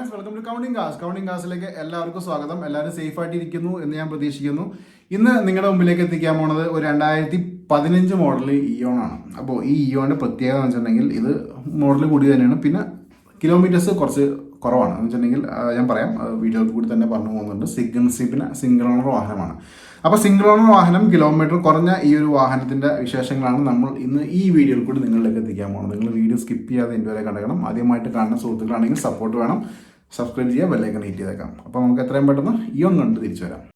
Friends, welcome to counting കാസിലേക്ക് എല്ലാവർക്കും സ്വാഗതം. എല്ലാവരും സേഫ് ആയിട്ട് ഇരിക്കുന്നു എന്ന് ഞാൻ പ്രതീക്ഷിക്കുന്നു. ഇന്ന് നിങ്ങളുടെ മുമ്പിലേക്ക് എത്തിക്കാൻ പോണത് ഒരു 2015 മോഡൽ ഇയോൺ ആണ്. അപ്പോൾ ഈ ഇയോണിന്റെ പ്രത്യേകത എന്ന് വെച്ചിട്ടുണ്ടെങ്കിൽ ഇത് മോഡൽ കൂടി തന്നെയാണ്, പിന്നെ കിലോമീറ്റേഴ്സ് കുറച്ച് കുറവാണ് എന്ന് വെച്ചിട്ടുണ്ടെങ്കിൽ ഞാൻ പറയാം, വീഡിയോയിൽ കൂടി തന്നെ പറഞ്ഞു പോകുന്നുണ്ട്. സിംഗിൾ ഓണർ വാഹനമാണ്. അപ്പോൾ സിംഗിൾ ഓണർ വാഹനം, കിലോമീറ്റർ കുറഞ്ഞ ഈ ഒരു വാഹനത്തിന്റെ വിശേഷങ്ങളാണ് നമ്മൾ ഇന്ന് ഈ വീഡിയോയിൽ കൂടി നിങ്ങളിലേക്ക് എത്തിക്കാൻ പോകുന്നത്. നിങ്ങൾ വീഡിയോ സ്കിപ്പ് ചെയ്യാതെ എൻ്റെ വരെ കണ്ടേക്കണം. ആദ്യമായിട്ട് കാണുന്ന സുഹൃത്തുക്കളാണെങ്കിൽ സപ്പോർട്ട് വേണം, സബ്സ്ക്രൈബ് ചെയ്യുക, ബെല്ലൈക്കൺ ഹിറ്റ് ചെയ്തേക്കാം. അപ്പോൾ നമുക്ക് എത്രയും പെട്ടെന്ന് ഇയോൺ കണ്ട് തിരിച്ചു വരാം.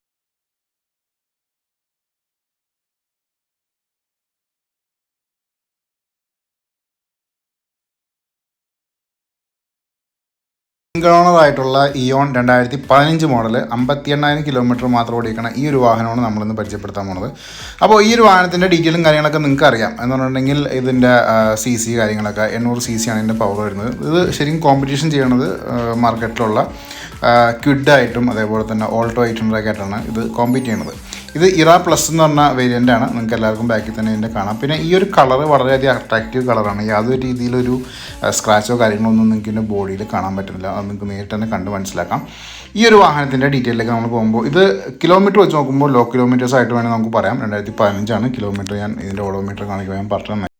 സിംഗിൾ ഓണറായിട്ടുള്ള ഇയോൺ 2015 മോഡൽ 58,000 കിലോമീറ്റർ മാത്രം ഓടിക്കണം ഈ ഒരു വാഹനമാണ് നമ്മളിന്ന് പരിചയപ്പെടുത്താൻ പോകുന്നത്. അപ്പോൾ ഈ ഒരു വാഹനത്തിൻ്റെ ഡീറ്റെയിലും കാര്യങ്ങളൊക്കെ നിങ്ങൾക്ക് അറിയാം എന്ന് പറഞ്ഞിട്ടുണ്ടെങ്കിൽ ഇതിൻ്റെ CC കാര്യങ്ങളൊക്കെ 800 CC ആണ് ഇതിൻ്റെ പവർ വരുന്നത്. ഇത് ശരിക്കും കോമ്പറ്റീഷൻ ചെയ്യണത് മാർക്കറ്റിലുള്ള ക്വിഡായിട്ടും അതേപോലെ തന്നെ ഓൾട്ടോ 800 ആയിട്ടാണ് ഇത് കോമ്പീറ്റ് ചെയ്യുന്നത്. ഇത് ഇറ പ്ലസ് എന്ന് പറഞ്ഞ വേരിയൻ്റ് ആണ്. നിങ്ങൾക്ക് എല്ലാവർക്കും ബാക്കിൽ തന്നെ ഇതിൻ്റെ കാണാം. പിന്നെ ഈ ഒരു കളർ വളരെയധികം അട്രാക്റ്റീവ് കളറാണ്. യാതൊരു രീതിയിലൊരു സ്ക്രാച്ചോ കാര്യങ്ങളോ ഒന്നും നിങ്ങൾക്ക് ഇതിൻ്റെ ബോഡിയിൽ കാണാൻ പറ്റുന്നില്ല. അത് നിങ്ങൾക്ക് നേരിട്ട് തന്നെ കണ്ട് മനസ്സിലാക്കാം. ഈ ഒരു വാഹനത്തിൻ്റെ ഡീറ്റെയിലേക്ക് നമ്മൾ പോകുമ്പോൾ ഇത് കിലോമീറ്റർ വെച്ച് നോക്കുമ്പോൾ ലോ കിലോമീറ്റേഴ്സ് ആയിട്ട് വേണമെങ്കിൽ നമുക്ക് പറയാം. 2015 ആണ് കിലോമീറ്റർ. ഞാൻ ഇതിൻ്റെ ഓഡോമീറ്റർ കാണിക്കുമ്പോൾ ഞാൻ പറഞ്ഞു.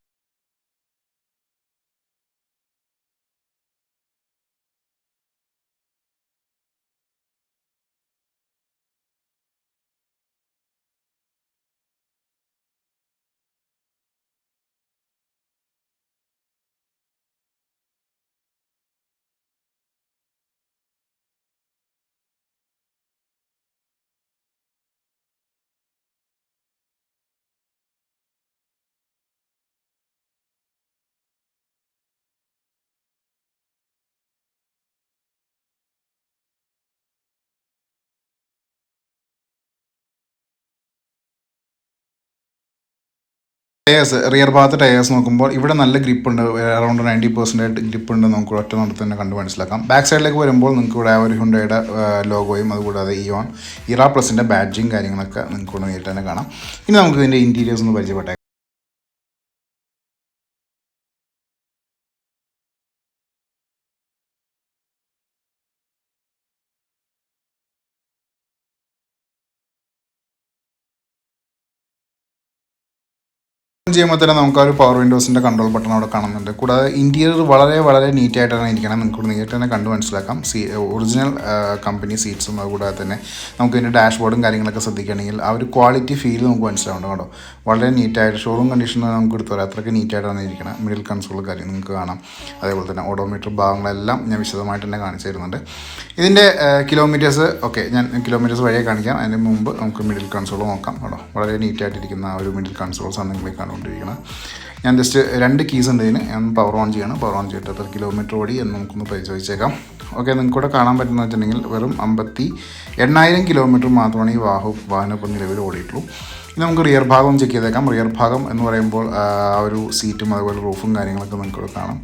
റിയർ ഭാഗത്ത് ടയേഴ്സ് നോക്കുമ്പോൾ ഇവിടെ നല്ല ഗ്രിപ്പ് ഉണ്ട്. അറൗണ്ട് 90% ഗ്രിപ്പ് ഉണ്ട്. നമുക്ക് ഒറ്റ നോട്ടത്തിൽ തന്നെ കണ്ട് മനസ്സിലാക്കാം. ബാക്ക് സൈഡിലേക്ക് വരുമ്പോൾ നിങ്ങൾക്ക് ഇവിടെ ഒരു ഹുണ്ടയുടെ ലോഗോയും അതുകൂടാതെ ഇയോൺ ഇറ പ്ലസിൻ്റെ ബാഡ്ജിങ് കാര്യങ്ങളൊക്കെ നിങ്ങൾക്ക് ഇവിടെ നേരിട്ട് തന്നെ കാണാം. ഇനി നമുക്ക് ഇതിൻ്റെ ഇൻറ്റീരിയേഴ്സ് ഒന്ന് പരിചയപ്പെട്ടേ. ചെയ്യുമ്പോൾ തന്നെ നമുക്ക് ആ ഒരു പവർ വിൻഡോസിൻ്റെ കൺട്രോൾ ബട്ടൺ അവിടെ കാണുന്നുണ്ട്. കൂടാതെ ഇൻറ്റീരിയർ വളരെ വളരെ നീറ്റായിട്ടാണ് ഇരിക്കണം. നിങ്ങൾക്ക് നേരിട്ട് തന്നെ കണ്ട് മനസ്സിലാക്കാം. ഒറിജിനൽ കമ്പനി സീറ്റ്സും അതുകൂടാതെ തന്നെ നമുക്ക് ഇതിൻ്റെ ഡാഷ്ബോർഡും കാര്യങ്ങളൊക്കെ ശ്രദ്ധിക്കുകയാണെങ്കിൽ ആ ഒരു ക്വാളിറ്റി ഫീൽ നമുക്ക് മനസ്സിലാവുന്നുണ്ട് കേട്ടോ. വളരെ നീറ്റായിട്ട് ഷോറൂം കണ്ടീഷനിൽ നമുക്ക് എടുത്തു വരാം. അത്രയ്ക്ക് നീറ്റായിട്ടാണ് ഇരിക്കണം. മിഡിൽ കൺസോൾ കാര്യം നിങ്ങൾക്ക് കാണാം. അതേപോലെ തന്നെ ഓഡോമീറ്റർ ഭാഗങ്ങളെല്ലാം ഞാൻ വിശദമായിട്ട് തന്നെ കാണിച്ചു തരുന്നുണ്ട്. ഇതിൻ്റെ കിലോമീറ്റേഴ്സ് ഞാൻ കിലോമീറ്റേഴ്സ് വഴിയെ കാണിക്കാം. അതിന് മുമ്പ് നമുക്ക് മിഡിൽ കൺസോൾ നോക്കാം കേട്ടോ. വളരെ നീറ്റായിട്ടിരിക്കുന്ന ആ ഒരു മിഡിൽ കൺസോൾസാണ് നിങ്ങളെ കാണുകൊണ്ടിരിക്കുന്നത്. ഞാൻ ജസ്റ്റ് 2 കീസ് ഉണ്ട് ഇതിന്. ഞാൻ പവർ ഓൺ ചെയ്യണം. പവർ ഓൺ ചെയ്തിട്ട് എത്ര കിലോമീറ്റർ ഓടി എന്ന് നമുക്കൊന്ന് പരിശോധിച്ചേക്കാം. നിങ്ങൾക്കൂടെ കാണാൻ പറ്റുന്നത് വെച്ചിട്ടുണ്ടെങ്കിൽ വെറും 58,000 കിലോമീറ്റർ മാത്രമാണ് ഈ വാഹനം ഇപ്പോൾ നിലവിൽ ഓടിയിട്ടുള്ളൂ. ഇനി നമുക്ക് റിയർ ഭാഗം ചെക്ക് ചെയ്തേക്കാം. റിയർ ഭാഗം എന്ന് പറയുമ്പോൾ ആ ഒരു സീറ്റും അതുപോലെ റൂഫും കാര്യങ്ങളൊക്കെ നിങ്ങൾക്കിവിടെ കാണാം.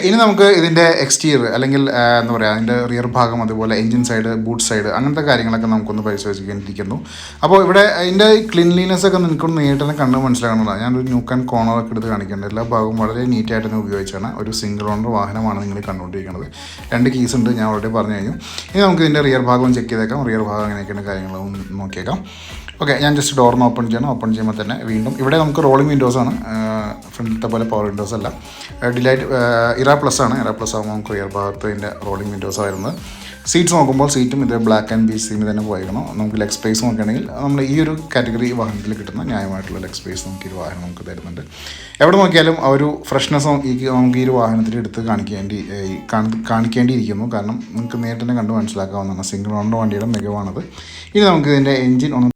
ഇനി നമുക്ക് ഇതിൻ്റെ എക്സ്റ്റീരിയർ അല്ലെങ്കിൽ എന്താ പറയുക, അതിൻ്റെ റിയർ ഭാഗം അതുപോലെ എൻജിൻ സൈഡ്, ബൂട്ട് സൈഡ്, അങ്ങനത്തെ കാര്യങ്ങളൊക്കെ നമുക്കൊന്ന് പരിശോധിക്കേണ്ടിയിരിക്കുന്നു. അപ്പോൾ ഇവിടെ അതിൻ്റെ ക്ലീൻലിനെസ് ഒക്കെ നിൽക്കുന്ന നേരിട്ട് തന്നെ കണ്ട് മനസ്സിലാകേണ്ടതാണ്. ഞാനൊരു ന്യൂക്ക് ആൻഡ് കോർണറൊക്കെ എടുത്ത് കാണിക്കേണ്ടത്. എല്ലാ ഭാഗവും വളരെ നീറ്റായിട്ട് തന്നെ ഉപയോഗിച്ചാണ്. ഒരു സിംഗിൾ ഓണർ വാഹനമാണ് നിങ്ങൾ കണ്ടുകൊണ്ടിരിക്കുന്നത്. 2 കീസ് ഉണ്ട്, ഞാൻ ഓൾറെഡി പറഞ്ഞു കഴിഞ്ഞു. ഇനി നമുക്ക് ഇതിൻ്റെ റിയർ ഭാഗവും ചെക്ക് ചെയ്തേക്കാം. റിയർ ഭാഗം എങ്ങനെയൊക്കെയാണ് കാര്യങ്ങളും നോക്കിയേക്കാം. ഞാൻ ജസ്റ്റ് ഡോറിന് ഓപ്പൺ ചെയ്യണം. ഓപ്പൺ ചെയ്യുമ്പോൾ തന്നെ വീണ്ടും ഇവിടെ നമുക്ക് റോളിംഗ് വിൻഡോസാണ്. ഫ്രണ്ടിലത്തെ പോലെ പവർ വിൻഡോസ് അല്ല. ഡിലൈറ്റ് ഇറ പ്ലസ് ആണ്. ഇറ പ്ലസ് ആകുമ്പോൾ നമുക്ക് റിയർ ഭാഗത്ത് ഇതിൻ്റെ റോളിംഗ് വിൻഡോസ് ആയിരുന്നത്. സീറ്റ്സ് നോക്കുമ്പോൾ സീറ്റും ഇത് ബ്ലാക്ക് ആൻഡ് ബീച്ച് തീമിൽ തന്നെ പോയിരിക്കണം. നമുക്ക് ലെഗ് സ്പേസ് നോക്കുകയാണെങ്കിൽ നമ്മൾ ഈ ഒരു കാറ്റഗറി വാഹനത്തിൽ കിട്ടുന്ന ന്യായമായിട്ടുള്ള ലെഗ് സ്പേസ് നമുക്ക് ഈ വാഹനം നമുക്ക് തരുന്നുണ്ട്. എവിടെ നോക്കിയാലും ആ ഒരു ഫ്രഷ്നെസ് നമുക്ക് ഈ ഒരു വാഹനത്തിൽ എടുത്ത് കാണിക്കേണ്ടിയിരിക്കുന്നു. കാരണം നമുക്ക് നേരിട്ട് തന്നെ കണ്ട് മനസ്സിലാക്കാവുന്നതാണ്. സിംഗിൾ ഓണർ വണ്ടിയുടെ മികവാണത്. ഇനി നമുക്ക് ഇതിൻ്റെ എൻജിൻ ഒന്ന്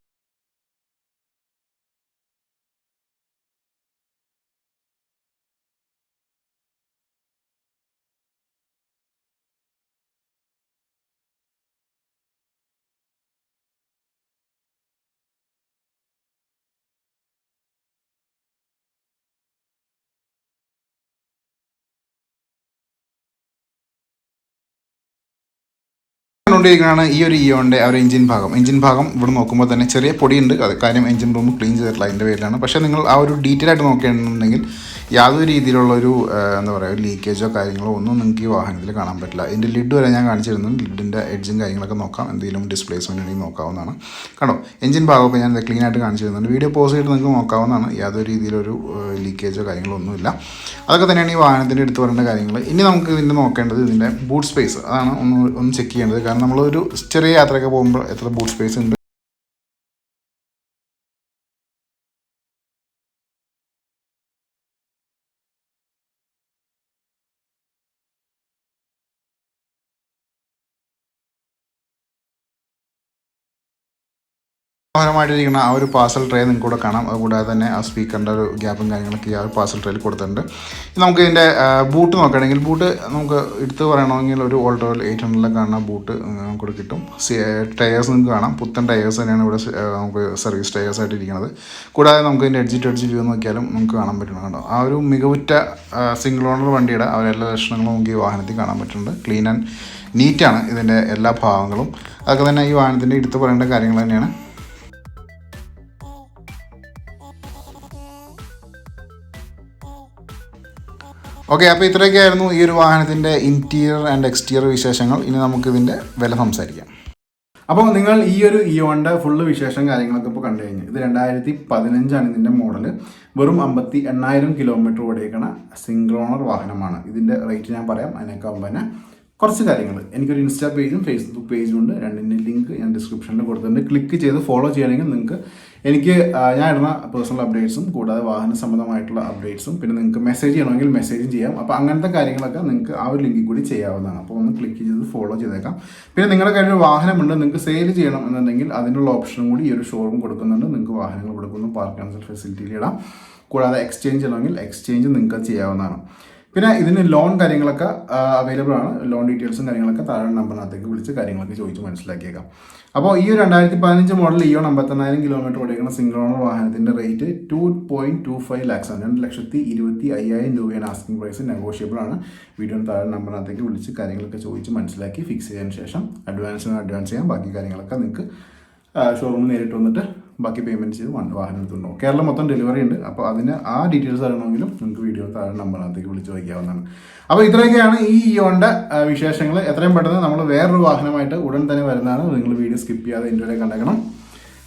കണ്ടുകൊണ്ടിരിക്കുന്നതാണ് ഈ ഒരു ഇയോൻ്റെ ആ ഒരു എഞ്ചിൻ ഭാഗം ഇവിടെ നോക്കുമ്പോൾ തന്നെ ചെറിയ പൊടിയുണ്ട്. അത് കാര്യം എഞ്ചിൻ റൂം ക്ലീൻ ചെയ്തിട്ടില്ല, അതിൻ്റെ പേരിലാണ്. പക്ഷേ നിങ്ങൾ ആ ഒരു ഡീറ്റെയിൽ ആയിട്ട് നോക്കുകയാണെന്നുണ്ടെങ്കിൽ യാതൊരു രീതിയിലുള്ളൊരു എന്താ പറയുക, ഒരു ലീക്കേജോ കാര്യങ്ങളോ ഒന്നും നിങ്ങൾക്ക് ഈ വാഹനത്തിൽ കാണാൻ പറ്റില്ല. ഇതിൻ്റെ ലിഡ് വരെ ഞാൻ കാണിച്ചിരുന്നു. ലിഡിൻ്റെ എഡ്ജും കാര്യങ്ങളൊക്കെ നോക്കാം, എന്തെങ്കിലും ഡിസ്പ്ലേസ്മെൻറ്റ് ഉണ്ടെങ്കിൽ നോക്കാവുന്നതാണ്. കണ്ടോ, എഞ്ചിൻ ഭാഗമൊക്കെ ഞാൻ ക്ലീൻ ആയിട്ട് കാണിച്ചു തരുന്നുണ്ട്. വീഡിയോ പോസ് ചെയ്തിട്ട് നിങ്ങൾക്ക് നോക്കാവുന്നതാണ്. യാതൊരു രീതിയിലൊരു ലീക്കേജോ കാര്യങ്ങളോ ഒന്നുമില്ല. അതൊക്കെ തന്നെയാണ് ഈ വാഹനത്തിൻ്റെ എടുത്ത് പറയേണ്ട കാര്യങ്ങൾ. ഇനി നമുക്ക് ഇതിൻ്റെ നോക്കേണ്ടത് ഇതിൻ്റെ ബൂട്ട് സ്പേസ്. അതാണ് ഒന്ന് ചെക്ക് ചെയ്യേണ്ടത്. കാരണം നമ്മളൊരു ചെറിയ യാത്രയൊക്കെ പോകുമ്പോൾ എത്ര ബൂട്ട് സ്പേസ് ഉണ്ട്. മനോഹരമായിട്ടിരിക്കുന്ന ആ ഒരു പാർസൽ ട്രേ നിങ്ങൾക്ക് കൂടെ കാണാം. അതുകൂടാതെ തന്നെ ആ സ്പീക്കറിൻ്റെ ഒരു ഗ്യാപ്പും കാര്യങ്ങളൊക്കെ ഈ ആ ഒരു പാർസൽ ട്രേയിൽ കൊടുത്തിട്ടുണ്ട്. നമുക്ക് ഇതിൻ്റെ ബൂട്ട് നോക്കുകയാണെങ്കിൽ ബൂട്ട് നമുക്ക് എടുത്ത് പറയണമെങ്കിൽ ഒരു ഓൾട്ടോയിൽ 800 കാണുന്ന ബൂട്ട് നമുക്ക് കിട്ടും. ടയേഴ്സ് നിങ്ങൾക്ക് കാണാം, പുത്തൻ ടയേഴ്സ് തന്നെയാണ് ഇവിടെ നമുക്ക് സർവീസ് ടയേഴ്സ് ആയിട്ട് ഇരിക്കുന്നത്. കൂടാതെ നമുക്ക് ഇതിൻ്റെ എഡ്ജ് ടു എഡ്ജ് വ്യൂ നോക്കിയാലും നമുക്ക് കാണാൻ പറ്റുന്നുണ്ടോ ആ ഒരു മികവുറ്റ സിംഗിൾ ഓണർ വണ്ടിയുടെ ആ എല്ലാ ലക്ഷണങ്ങളും നമുക്ക് ഈ വാഹനത്തിൽ കാണാൻ പറ്റുന്നുണ്ട്. ക്ലീൻ ആൻഡ് നീറ്റാണ് ഇതിൻ്റെ എല്ലാ ഭാഗങ്ങളും. അതൊക്കെ തന്നെ ഈ വാഹനത്തിൻ്റെ എടുത്ത് പറയേണ്ട കാര്യങ്ങൾ തന്നെയാണ്. ഓക്കെ, അപ്പോൾ ഇത്രയൊക്കെയായിരുന്നു ഈ ഒരു വാഹനത്തിൻ്റെ ഇൻറ്റീരിയർ ആൻഡ് എക്സ്റ്റീരിയർ വിശേഷങ്ങൾ. ഇനി നമുക്കിതിൻ്റെ വില സംസാരിക്കാം. അപ്പോൾ നിങ്ങൾ ഈ ഒരു ഇയോൻ്റെ ഫുള്ള് വിശേഷം കാര്യങ്ങളൊക്കെ ഇപ്പോൾ കണ്ടു കഴിഞ്ഞു. ഇത് 2015 ഇതിൻ്റെ മോഡൽ. വെറും 58,000 കിലോമീറ്റർ ഓടിയേക്കണ സിംഗിൾ ഓണർ വാഹനമാണ്. ഇതിൻ്റെ റേറ്റ് ഞാൻ പറയാം. അതിനേക്കാൾ പിന്നെ കുറച്ച് കാര്യങ്ങൾ, എനിക്കൊരു ഇൻസ്റ്റാ പേജും ഫേസ്ബുക്ക് പേജും ഉണ്ട്. രണ്ടിൻ്റെ ലിങ്ക് ഞാൻ ഡിസ്ക്രിപ്ഷനിൽ കൊടുത്തിട്ടുണ്ട്. ക്ലിക്ക് ചെയ്ത് ഫോളോ ചെയ്യണമെങ്കിൽ നിങ്ങൾക്ക് ഞാൻ ഇടുന്ന പേഴ്സണൽ അപ്ഡേറ്റ്സും കൂടാതെ വാഹന സംബന്ധമായിട്ടുള്ള അപ്ഡേറ്റ്സും പിന്നെ നിങ്ങൾക്ക് മെസ്സേജ് ചെയ്യണമെങ്കിൽ മെസ്സേജും ചെയ്യാം. അപ്പോൾ അങ്ങനത്തെ കാര്യങ്ങളൊക്കെ നിങ്ങൾക്ക് ആ ഒരു ലിങ്കിൽ കൂടി ചെയ്യാവുന്നതാണ്. അപ്പോൾ ഒന്ന് ക്ലിക്ക് ചെയ്ത് ഫോളോ ചെയ്തേക്കാം. പിന്നെ നിങ്ങളുടെ കയ്യിൽ ഒരു വാഹനമുണ്ട്, നിങ്ങൾക്ക് സെയിൽ ചെയ്യണം എന്നുണ്ടെങ്കിൽ അതിനുള്ള ഓപ്ഷനും കൂടി ഈ ഒരു ഷോറൂം കൊടുക്കുന്നുണ്ട്. നിങ്ങൾക്ക് വാഹനങ്ങൾ കൊടുക്കുന്നു, പാർക്ക് ആൻഡ് സെൽ ഫെസിലിറ്റിയിൽ ഇടാം. കൂടാതെ എക്സ്ചേഞ്ച് ചെയ്യണമെങ്കിൽ എക്സ്ചേഞ്ച് നിങ്ങൾക്ക് ചെയ്യാവുന്നതാണ്. പിന്നെ ഇതിന് ലോൺ കാര്യങ്ങളൊക്കെ അവൈലബിൾ ആണ്. ലോൺ ഡീറ്റെയിൽസും കാര്യങ്ങളൊക്കെ താഴെ നമ്പറിനകത്തേക്ക് വിളിച്ച് കാര്യങ്ങളൊക്കെ ചോദിച്ച് മനസ്സിലാക്കിയേക്കാം. അപ്പോൾ ഈ 2015 മോഡൽ ഇയോൺ 58,000 കിലോമീറ്റർ ഓടിക്കുന്ന സിംഗിൾ ഓണർ വാഹനത്തിൻ്റെ റേറ്റ് 2.25 lakhs ആണ്. 2,25,000 രൂപയാണ് ആസ്കിംഗ് പ്രൈസ്. നെഗോഷ്യബിൾ ആണ്. വീഡിയോ താഴെ നമ്പറിനകത്തേക്ക് വിളിച്ച് കാര്യങ്ങളൊക്കെ ചോദിച്ച് മനസ്സിലാക്കി ഫിക്സ് ചെയ്തതിന് ശേഷം അഡ്വാൻസ് ചെയ്യാം. ബാക്കി കാര്യങ്ങളൊക്കെ നിങ്ങൾക്ക് ഷോറൂമിൽ നേരിട്ട് വന്നിട്ട് ബാക്കി പേയ്മെൻറ്റ് ചെയ്ത് വാഹനം എടുത്തുണ്ടോ. കേരളം മൊത്തം ഡെലിവറി ഉണ്ട്. അപ്പോൾ അതിന് ആ ഡീറ്റെയിൽസ് അറിയണമെങ്കിലും നിങ്ങൾക്ക് വീഡിയോ താഴെ നമ്പറിനകത്തേക്ക് വിളിച്ച് വയ്ക്കാവുന്നതാണ്. അപ്പോൾ ഇത്രയൊക്കെയാണ് ഈ ഇയോൻ്റെ വിശേഷങ്ങൾ. എത്രയും പെട്ടെന്ന് നമ്മൾ വേറൊരു വാഹനമായിട്ട് ഉടൻ തന്നെ വരുന്നതാണ്. നിങ്ങൾ വീഡിയോ സ്കിപ്പ് ചെയ്യാതെ എൻ്റെ വരെ കണ്ടേക്കണം.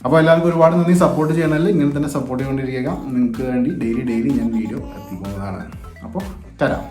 അപ്പോൾ എല്ലാവർക്കും ഒരുപാട് നന്ദി. സപ്പോർട്ട് ചെയ്യണമെങ്കിൽ ഇങ്ങനെ തന്നെ സപ്പോർട്ട് ചെയ്തുകൊണ്ടിരിക്കുക. നിങ്ങൾക്ക് വേണ്ടി ഡെയിലി ഞാൻ വീഡിയോ എത്തിക്കുന്നതാണ്. അപ്പോൾ തരാം.